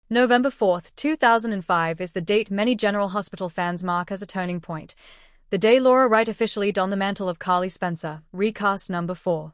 November 4, 2005 is the date many General Hospital fans mark as a turning point. The day Laura Wright officially donned the mantle of Carly Spencer, recast number 4.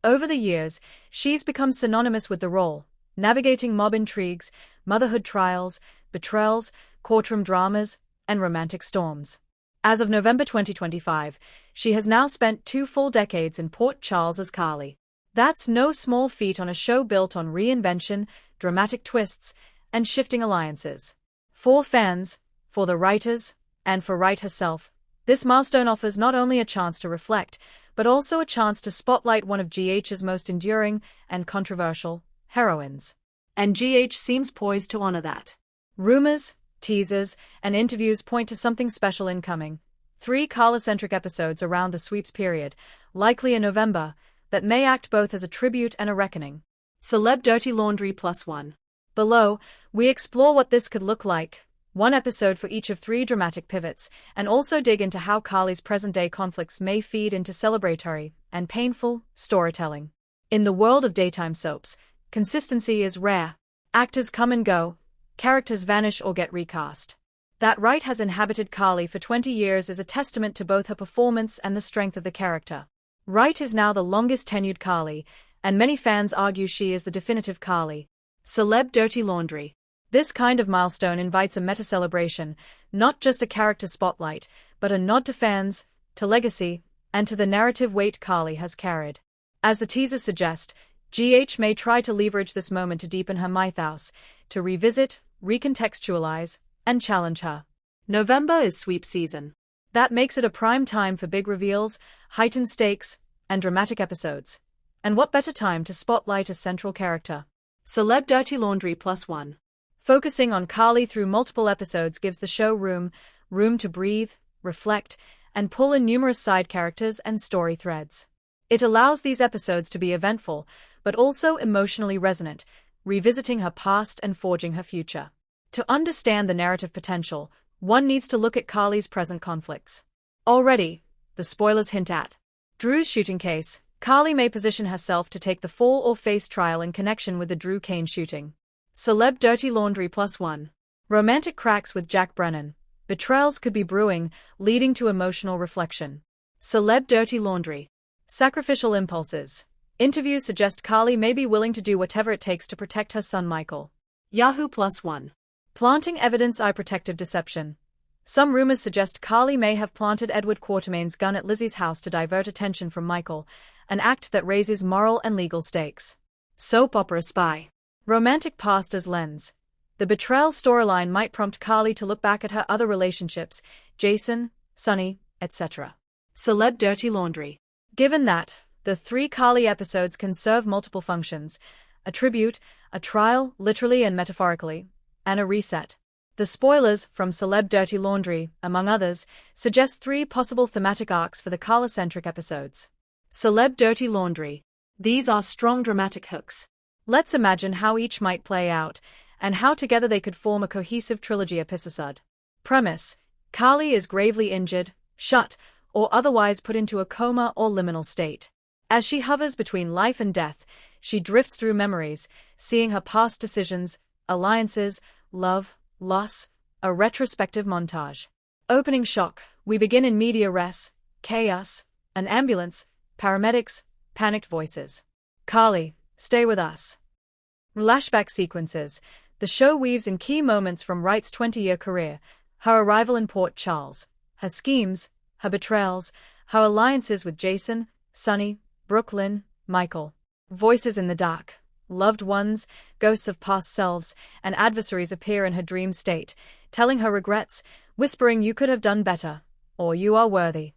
Over the years, she's become synonymous with the role, navigating mob intrigues, motherhood trials, betrayals, courtroom dramas, and romantic storms. As of November 2025, she has now spent 2 full decades in Port Charles as Carly. That's no small feat on a show built on reinvention, dramatic twists, and shifting alliances. For fans, for the writers, and for Wright herself, this milestone offers not only a chance to reflect, but also a chance to spotlight one of GH's most enduring and controversial heroines. And GH seems poised to honor that. Rumors, teasers, and interviews point to something special incoming. 3 Carly-centric episodes around the sweeps period, likely in November, that may act both as a tribute and a reckoning. Celeb Dirty Laundry +1. Below, we explore what this could look like, 1 episode for each of 3 dramatic pivots, and also dig into how Carly's present-day conflicts may feed into celebratory and painful storytelling. In the world of daytime soaps, consistency is rare. Actors come and go, characters vanish or get recast. That Wright has inhabited Carly for 20 years is a testament to both her performance and the strength of the character. Wright is now the longest-tenured Carly, and many fans argue she is the definitive Carly. Celeb Dirty Laundry. This kind of milestone invites a meta-celebration, not just a character spotlight, but a nod to fans, to legacy, and to the narrative weight Carly has carried. As the teasers suggest, GH may try to leverage this moment to deepen her mythos, to revisit, recontextualize, and challenge her. November is sweep season. That makes it a prime time for big reveals, heightened stakes, and dramatic episodes. And what better time to spotlight a central character? Celeb Dirty Laundry +1. Focusing on Carly through multiple episodes gives the show room to breathe, reflect, and pull in numerous side characters and story threads. It allows these episodes to be eventful, but also emotionally resonant, revisiting her past and forging her future. To understand the narrative potential, one needs to look at Carly's present conflicts. Already, the spoilers hint at Drew's shooting case. Carly may position herself to take the fall or face trial in connection with the Drew Kane shooting. Celeb Dirty Laundry +1. Romantic cracks with Jack Brennan. Betrayals could be brewing, leading to emotional reflection. Celeb Dirty Laundry. Sacrificial impulses. Interviews suggest Carly may be willing to do whatever it takes to protect her son Michael. Yahoo +1. Planting evidence eye protective deception. Some rumors suggest Carly may have planted Edward Quartermain's gun at Lizzie's house to divert attention from Michael, an act that raises moral and legal stakes. Soap opera spy. Romantic past as lens. The betrayal storyline might prompt Carly to look back at her other relationships, Jason, Sonny, etc. Celeb Dirty Laundry. Given that, the 3 Carly episodes can serve multiple functions: a tribute, a trial, literally and metaphorically, and a reset. The spoilers from Celeb Dirty Laundry, among others, suggest 3 possible thematic arcs for the Carly-centric episodes. Celeb Dirty Laundry. These are strong dramatic hooks. Let's imagine how each might play out, and how together they could form a cohesive trilogy episode. Premise: Carly is gravely injured, shot, or otherwise put into a coma or liminal state. As she hovers between life and death, she drifts through memories, seeing her past decisions, alliances, love, loss, a retrospective montage. Opening shock, we begin in media res, chaos, an ambulance, paramedics, panicked voices. Carly, stay with us. Flashback sequences. The show weaves in key moments from Wright's 20-year career, her arrival in Port Charles, her schemes, her betrayals, her alliances with Jason, Sonny, Brooklyn, Michael. Voices in the dark. Loved ones, ghosts of past selves, and adversaries appear in her dream state, telling her regrets, whispering you could have done better, or you are worthy.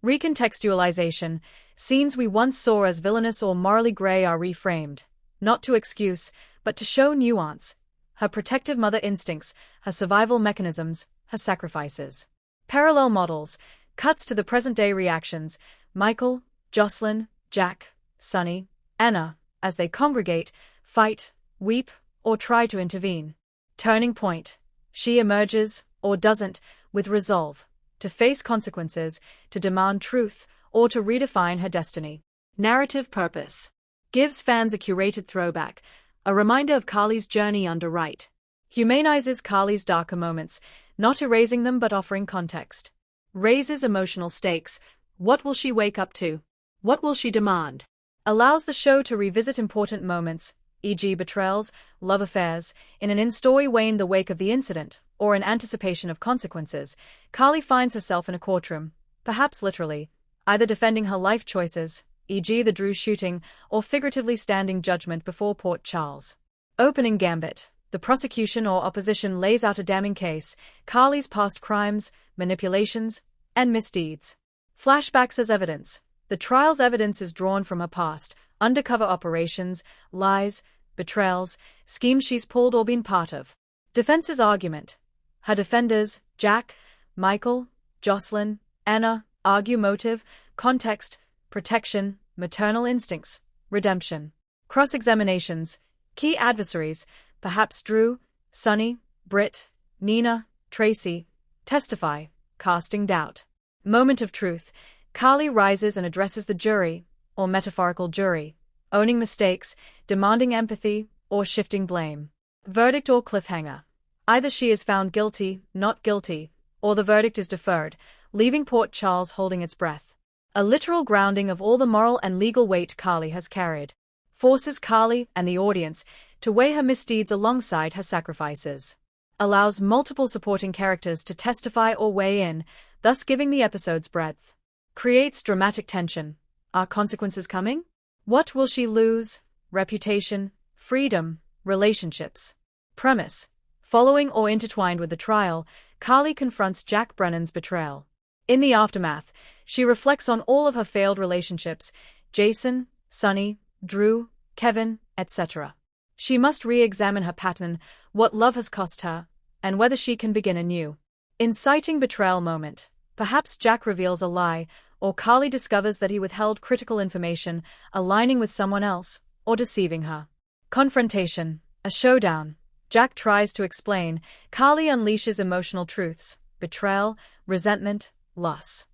Recontextualization. Scenes we once saw as villainous or morally gray are reframed, not to excuse, but to show nuance. Her protective mother instincts, her survival mechanisms, her sacrifices. Parallel models. Cuts to the present-day reactions. Michael, Jocelyn, Jack, Sonny, Anna, as they congregate, fight, weep, or try to intervene. Turning point. She emerges, or doesn't, with resolve, to face consequences, to demand truth, or to redefine her destiny. Narrative purpose. Gives fans a curated throwback, a reminder of Carly's journey under Wright. Humanizes Carly's darker moments, not erasing them but offering context. Raises emotional stakes. What will she wake up to? What will she demand? Allows the show to revisit important moments, e.g. betrayals, love affairs, in an in-story way in the wake of the incident, or in anticipation of consequences. Carly finds herself in a courtroom, perhaps literally, either defending her life choices, e.g. the Drew shooting, or figuratively standing judgment before Port Charles. Opening gambit. The prosecution or opposition lays out a damning case, Carly's past crimes, manipulations, and misdeeds. Flashbacks as evidence. The trial's evidence is drawn from her past, undercover operations, lies, betrayals, schemes she's pulled or been part of. Defense's argument. Her defenders, Jack, Michael, Jocelyn, Anna, argue motive, context, protection, maternal instincts, redemption. Cross-examinations. Key adversaries, perhaps Drew, Sonny, Britt, Nina, Tracy, testify, casting doubt. Moment of truth. Carly rises and addresses the jury, or metaphorical jury, owning mistakes, demanding empathy, or shifting blame. Verdict or cliffhanger. Either she is found guilty, not guilty, or the verdict is deferred, leaving Port Charles holding its breath. A literal grounding of all the moral and legal weight Carly has carried. Forces Carly and the audience to weigh her misdeeds alongside her sacrifices. Allows multiple supporting characters to testify or weigh in, thus giving the episode's breadth. Creates dramatic tension. Are consequences coming? What will she lose? Reputation, freedom, relationships. Premise. Following or intertwined with the trial, Carly confronts Jack Brennan's betrayal. In the aftermath, she reflects on all of her failed relationships, Jason, Sonny, Drew, Kevin, etc. She must re-examine her pattern, what love has cost her, and whether she can begin anew. Inciting betrayal moment. Perhaps Jack reveals a lie, or Carly discovers that he withheld critical information, aligning with someone else, or deceiving her. Confrontation. A showdown. Jack tries to explain, Carly unleashes emotional truths, betrayal, resentment, loss.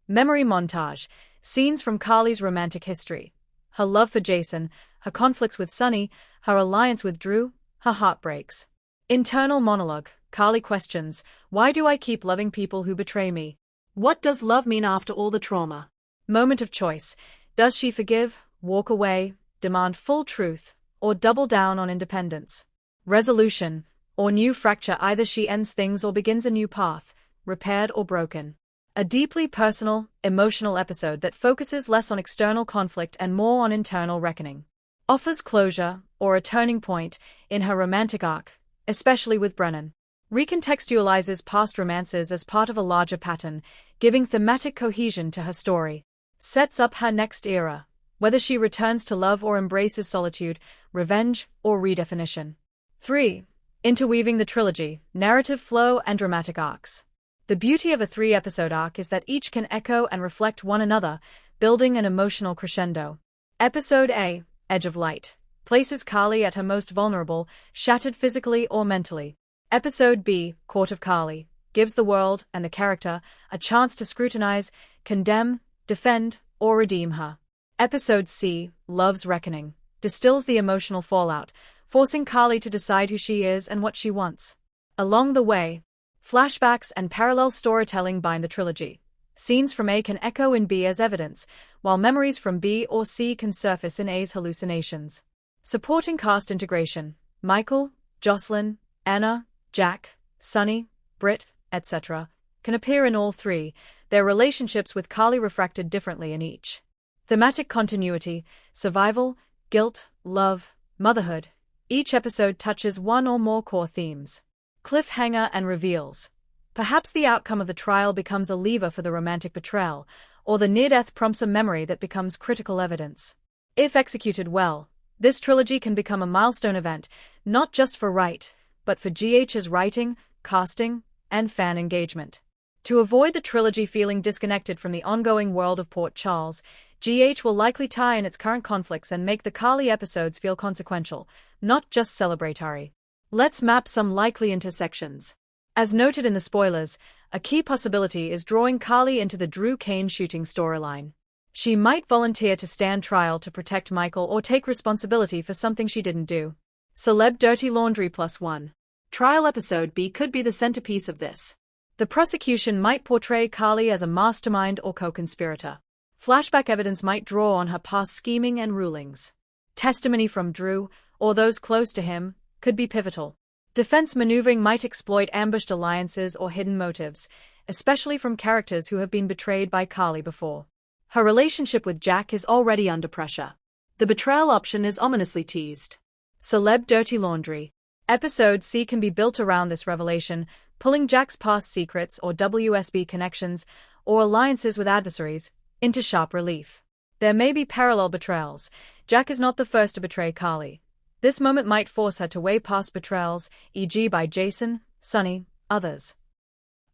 Memory montage. Scenes from Carly's romantic history. Her love for Jason, her conflicts with Sonny, her alliance with Drew, her heartbreaks. Internal monologue. Carly questions, why do I keep loving people who betray me? What does love mean after all the trauma? Moment of choice. Does she forgive, walk away, demand full truth, or double down on independence? Resolution, or new fracture. Either she ends things or begins a new path, repaired or broken. A deeply personal, emotional episode that focuses less on external conflict and more on internal reckoning. Offers closure, or a turning point, in her romantic arc, especially with Brennan. Recontextualizes past romances as part of a larger pattern, giving thematic cohesion to her story. Sets up her next era, whether she returns to love or embraces solitude, revenge, or redefinition. 3. Interweaving the trilogy, narrative flow and dramatic arcs. The beauty of a 3-episode arc is that each can echo and reflect one another, building an emotional crescendo. Episode A, Edge of Light, places Carly at her most vulnerable, shattered physically or mentally. Episode B, Court of Carly, gives the world and the character a chance to scrutinize, condemn, defend, or redeem her. Episode C, Love's Reckoning, distills the emotional fallout, forcing Carly to decide who she is and what she wants. Along the way, flashbacks and parallel storytelling bind the trilogy. Scenes from A can echo in B as evidence, while memories from B or C can surface in A's hallucinations. Supporting cast integration. Michael, Jocelyn, Anna, Jack, Sonny, Britt, etc. can appear in all 3, their relationships with Carly refracted differently in each. Thematic continuity, survival, guilt, love, motherhood. Each episode touches one or more core themes. Cliffhanger and reveals. Perhaps the outcome of the trial becomes a lever for the romantic betrayal, or the near-death prompts a memory that becomes critical evidence. If executed well, this trilogy can become a milestone event, not just for Wright, but for GH's writing, casting, and fan engagement. To avoid the trilogy feeling disconnected from the ongoing world of Port Charles, GH will likely tie in its current conflicts and make the Carly episodes feel consequential, not just celebratory. Let's map some likely intersections. As noted in the spoilers, a key possibility is drawing Carly into the Drew Kane shooting storyline. She might volunteer to stand trial to protect Michael or take responsibility for something she didn't do. Celeb Dirty Laundry +1. Trial episode B could be the centerpiece of this. The prosecution might portray Carly as a mastermind or co-conspirator. Flashback evidence might draw on her past scheming and rulings. Testimony from Drew, or those close to him, could be pivotal. Defense maneuvering might exploit ambushed alliances or hidden motives, especially from characters who have been betrayed by Carly before. Her relationship with Jack is already under pressure. The betrayal option is ominously teased. Celeb Dirty Laundry. Episode C can be built around this revelation, pulling Jack's past secrets or WSB connections, or alliances with adversaries, into sharp relief. There may be parallel betrayals. Jack is not the first to betray Carly. This moment might force her to weigh past betrayals, e.g. by Jason, Sonny, others.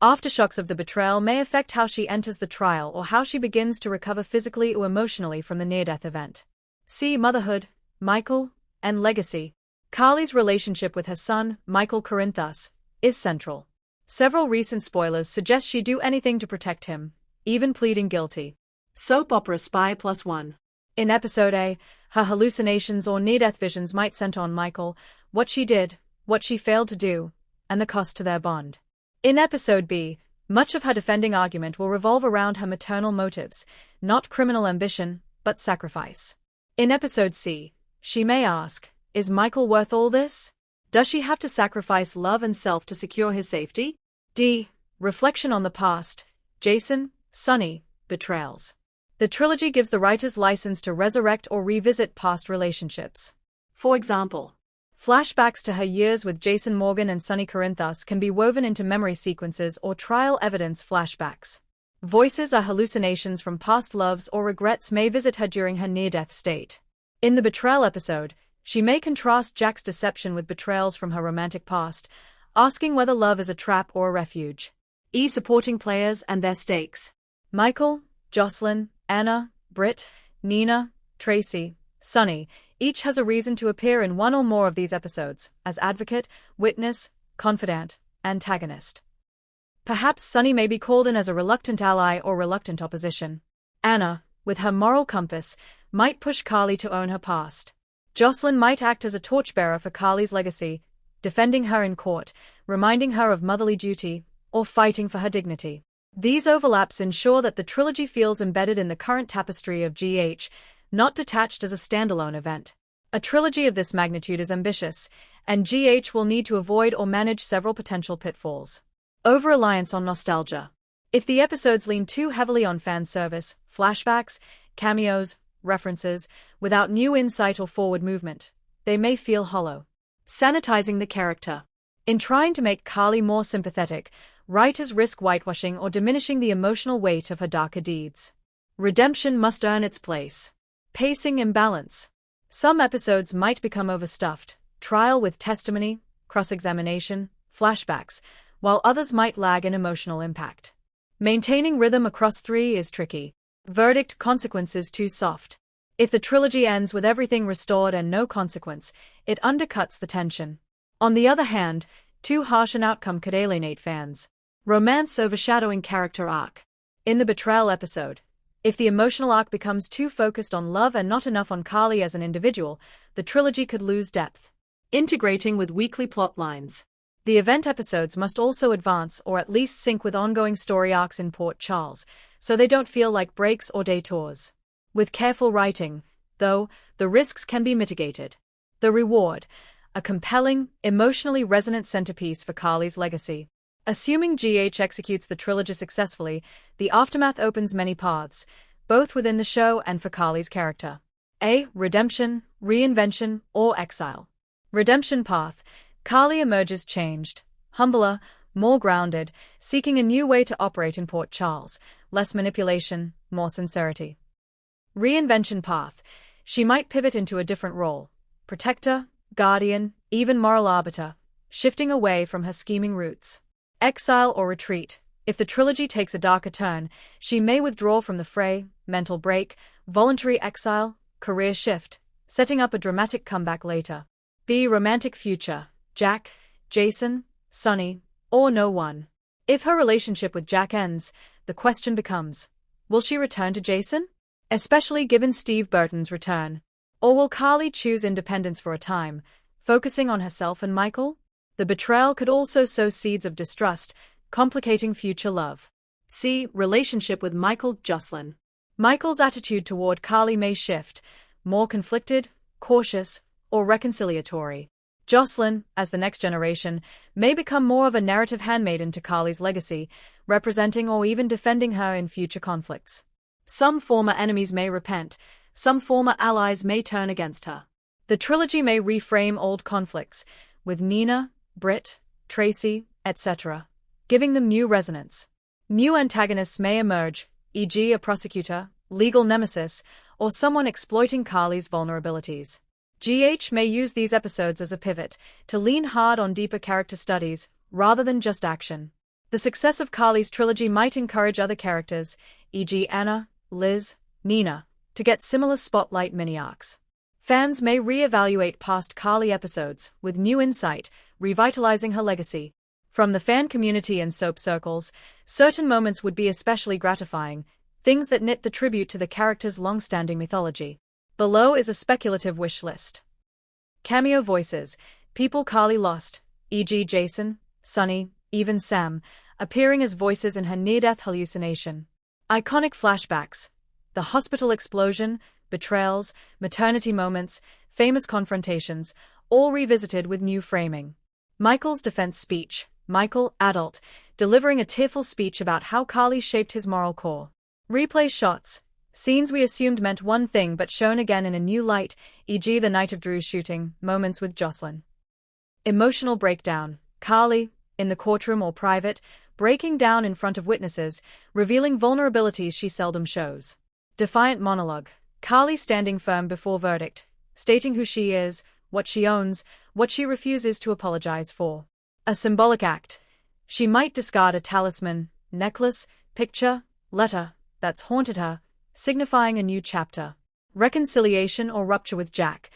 Aftershocks of the betrayal may affect how she enters the trial or how she begins to recover physically or emotionally from the near-death event. See Motherhood, Michael, and Legacy. Carly's relationship with her son, Michael Corinthus, is central. Several recent spoilers suggest she'd do anything to protect him, even pleading guilty. Soap opera spy +1. In Episode A, her hallucinations or near-death visions might center on Michael, what she did, what she failed to do, and the cost to their bond. In Episode B, much of her defending argument will revolve around her maternal motives, not criminal ambition, but sacrifice. In Episode C, she may ask, is Michael worth all this? Does she have to sacrifice love and self to secure his safety? D. Reflection on the past. Jason, Sonny, betrayals. The trilogy gives the writers license to resurrect or revisit past relationships. For example, flashbacks to her years with Jason Morgan and Sonny Corinthus can be woven into memory sequences or trial evidence flashbacks. Voices or hallucinations from past loves or regrets may visit her during her near-death state. In the betrayal episode, she may contrast Jack's deception with betrayals from her romantic past, asking whether love is a trap or a refuge. E. Supporting players and their stakes. Michael, Jocelyn, Anna, Britt, Nina, Tracy, Sonny, each has a reason to appear in one or more of these episodes, as advocate, witness, confidant, antagonist. Perhaps Sonny may be called in as a reluctant ally or reluctant opposition. Anna, with her moral compass, might push Carly to own her past. Jocelyn might act as a torchbearer for Carly's legacy, defending her in court, reminding her of motherly duty, or fighting for her dignity. These overlaps ensure that the trilogy feels embedded in the current tapestry of GH, not detached as a standalone event. A trilogy of this magnitude is ambitious, and GH will need to avoid or manage several potential pitfalls. Over-reliance on nostalgia. If the episodes lean too heavily on fan service, flashbacks, cameos, references, without new insight or forward movement, they may feel hollow. Sanitizing the character. In trying to make Carly more sympathetic, writers risk whitewashing or diminishing the emotional weight of her darker deeds. Redemption must earn its place. Pacing imbalance. Some episodes might become overstuffed, trial with testimony, cross-examination, flashbacks, while others might lag in emotional impact. Maintaining rhythm across three is tricky. Verdict: consequences too soft. If the trilogy ends with everything restored and no consequence, it undercuts the tension. On the other hand, too harsh an outcome could alienate fans. Romance overshadowing character arc. In the betrayal episode, if the emotional arc becomes too focused on love and not enough on Carly as an individual, the trilogy could lose depth. Integrating with weekly plot lines. The event episodes must also advance or at least sync with ongoing story arcs in Port Charles, so they don't feel like breaks or detours. With careful writing, though, the risks can be mitigated. The reward: a compelling, emotionally resonant centerpiece for Carly's legacy. Assuming GH executes the trilogy successfully, the aftermath opens many paths, both within the show and for Carly's character. A. Redemption, reinvention, or exile. Redemption path. Carly emerges changed, humbler, more grounded, seeking a new way to operate in Port Charles, less manipulation, more sincerity. Reinvention path. She might pivot into a different role: protector, guardian, even moral arbiter, shifting away from her scheming roots. Exile or retreat. If the trilogy takes a darker turn, she may withdraw from the fray, mental break, voluntary exile, career shift, setting up a dramatic comeback later. B. Romantic future. Jack, Jason, Sonny, or no one. If her relationship with Jack ends, the question becomes, will she return to Jason? especially given Steve Burton's return? Or will Carly choose independence for a time, focusing on herself and Michael? The betrayal could also sow seeds of distrust, complicating future love. See relationship with Michael Jocelyn. Michael's attitude toward Carly may shift, more conflicted, cautious, or reconciliatory. Jocelyn, as the next generation, may become more of a narrative handmaiden to Carly's legacy, representing or even defending her in future conflicts. Some former enemies may repent, some former allies may turn against her. The trilogy may reframe old conflicts, with Nina, Britt, Tracy, etc., giving them new resonance. New antagonists may emerge, e.g. a prosecutor, legal nemesis, or someone exploiting Carly's vulnerabilities. GH may use these episodes as a pivot, to lean hard on deeper character studies, rather than just action. The success of Carly's trilogy might encourage other characters, e.g. Anna, Liz, Nina, to get similar spotlight mini-arcs. Fans may re-evaluate past Carly episodes, with new insight, revitalizing her legacy. From the fan community and soap circles, certain moments would be especially gratifying, things that knit the tribute to the character's long-standing mythology. Below is a speculative wish list. Cameo voices, people Carly lost, e.g. Jason, Sunny, even Sam, appearing as voices in her near-death hallucination. Iconic flashbacks, the hospital explosion, betrayals, maternity moments, famous confrontations, all revisited with new framing. Michael's defense speech, Michael, adult, delivering a tearful speech about how Carly shaped his moral core. Replay shots, scenes we assumed meant one thing but shown again in a new light, e.g. the night of Drew's shooting, moments with Jocelyn. Emotional breakdown, Carly, in the courtroom or private, breaking down in front of witnesses, revealing vulnerabilities she seldom shows. Defiant monologue, Carly standing firm before verdict, stating who she is, what she owns, what she refuses to apologize for. A symbolic act, she might discard a talisman, necklace, picture, letter, that's haunted her, signifying a new chapter. Reconciliation or rupture with Jack,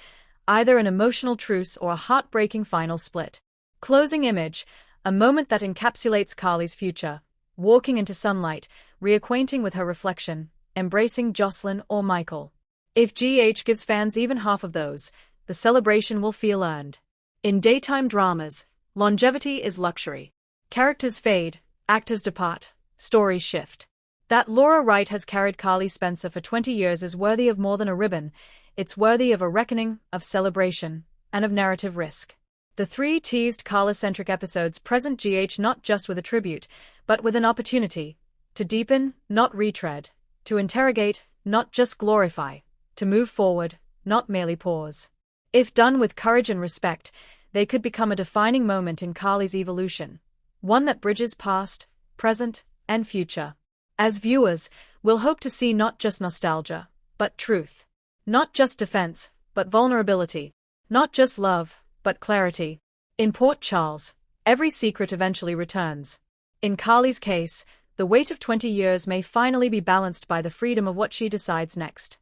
either an emotional truce or a heartbreaking final split. Closing image, a moment that encapsulates Carly's future, walking into sunlight, reacquainting with her reflection, embracing Jocelyn or Michael. If GH gives fans even half of those, the celebration will feel earned. In daytime dramas, longevity is luxury. Characters fade, actors depart, stories shift. That Laura Wright has carried Carly Spencer for 20 years is worthy of more than a ribbon. It's worthy of a reckoning, of celebration, and of narrative risk. The 3 teased Carly-centric episodes present GH not just with a tribute, but with an opportunity to deepen, not retread, to interrogate, not just glorify, to move forward, not merely pause. If done with courage and respect, they could become a defining moment in Carly's evolution, one that bridges past, present, and future. As viewers, we'll hope to see not just nostalgia, but truth. Not just defense, but vulnerability. Not just love, but clarity. In Port Charles, every secret eventually returns. In Carly's case, the weight of 20 years may finally be balanced by the freedom of what she decides next.